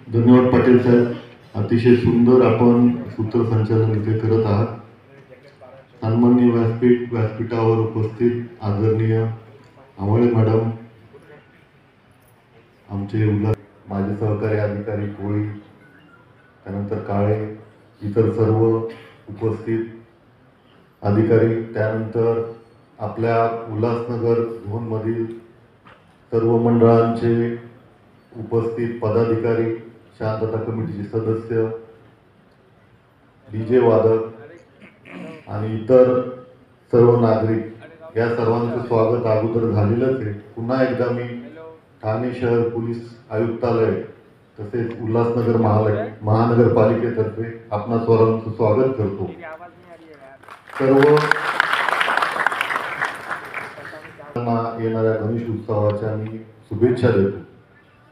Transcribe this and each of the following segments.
धन्यवाद पाटील साहेब. अतिशय सुंदर आपण सूत्रसंचालन इथे करत आहात. सन्माननीय व्यासपीठावर उपस्थित आदरणीय आंवळे मॅडम, आमचे माझे सहकारी अधिकारी कोळी, त्यानंतर काळे, इतर सर्व उपस्थित अधिकारी, त्यानंतर आपल्या उल्हासनगर झोनमधील सर्व मंडळांचे उपस्थित पदाधिकारी, शांतता कमिटीचे सदस्य, डीजे वादक आणि इतर सर्व नागरिक, या सर्वांचं स्वागत अगोदर झालेलंच आहे. पुन्हा एकदा मी ठाणे शहर पोलीस आयुक्तालय तसेच उल्हासनगर महानगरपालिकेतर्फे आपणा सर्वांचं स्वागत करतो. सर्व येणाऱ्या गणेश उत्सवाच्या मी शुभेच्छा देतो.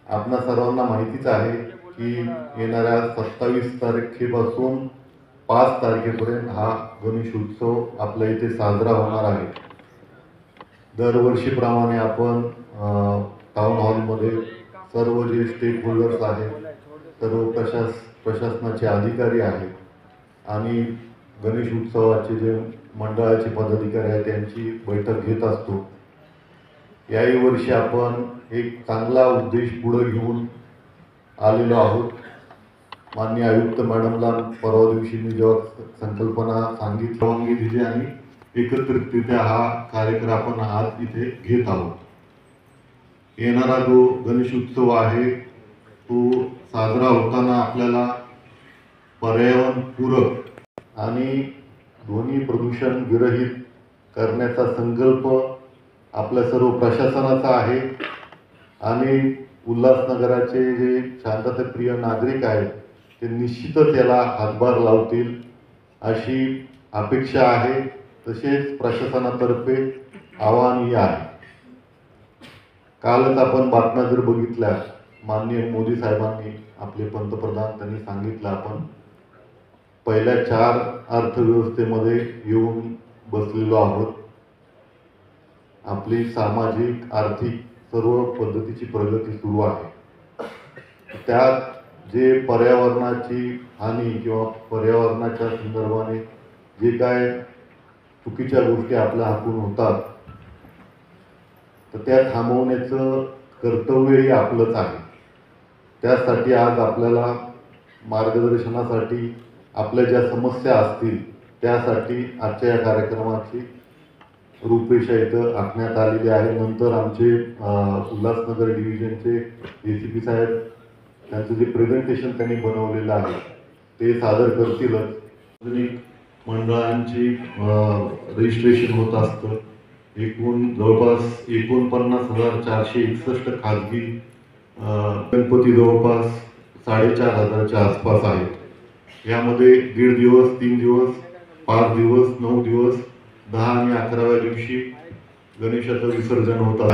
आपणा सर्वांना माहितीच आहे की येणाऱ्या 27 तारखेपासून 5 तारखेपर्यंत हा गणेश उत्सव आपल्या इथे साजरा होणार आहे. दरवर्षीप्रमाणे आपण टाउन हॉलमध्ये सर्व जे स्टेक होल्डर्स आहेत, सर्व प्रशासनाचे अधिकारी आहेत आणि गणेश उत्सवाचे जे मंडळाचे पदाधिकारी आहेत त्यांची बैठक घेत असतो. याही वर्षी आपण एक चांगला उद्देश पुढे घेऊन आलेलो आहोत. माननीय आयुक्त मॅडमला परवा दिवशी मी जेव्हा संकल्पना सांगितली दिली आणि एकत्रितरित्या हा कार्यक्रम आपण आज इथे घेत आहोत. येणारा जो गणेश उत्सव आहे तो साजरा होताना आपल्याला पर्यावरणपूरक आणि ध्वनी प्रदूषण विरहित करण्याचा संकल्प आपल्या सर्व प्रशासनाचा आहे आणि उल्हासनगराचे जे शांतताप्रिय नागरिक आहेत ते निश्चितच याला हातभार लावतील अशी अपेक्षा आहे. तसेच प्रशासनातर्फे आवाहनही आहे. कालच आपण बातम्या जर बघितल्या, माननीय मोदी साहेबांनी, आपले पंतप्रधान, त्यांनी सांगितलं आपण पहिल्या 4 अर्थव्यवस्थेमध्ये येऊन बसलेलो आहोत. आपली सामाजिक आर्थिक सर्व पद्धतीची प्रगती सुरू आहे. त्यात जे पर्यावरणाची हानी किंवा पर्यावरणाच्या संदर्भाने जे काय चुकीच्या गोष्टी आपल्या हातून होतात तर त्या थांबवण्याचं कर्तव्यही आपलंच आहे. त्यासाठी आज आपल्याला मार्गदर्शनासाठी आपल्या ज्या समस्या असतील त्यासाठी आजच्या या कार्यक्रमाची रूपरेषा इथं आखण्यात आलेली आहे. नंतर आमचे उल्हासनगर डिव्हिजनचे ACP साहेब त्यांचं जे प्रेझेंटेशन त्यांनी बनवलेलं आहे ते सादर करतीलच. मंडळांची रजिस्ट्रेशन होत असतं. एकूण जवळपास 49,461 खाजगी गणपती जवळपास 4,500च्या आसपास आहेत. यामध्ये 1.5 दिवस, 3 दिवस, 5 दिवस, 9 दिवस, 10 आणि 11व्या दिवशी गणेशाचं विसर्जन होत आहे.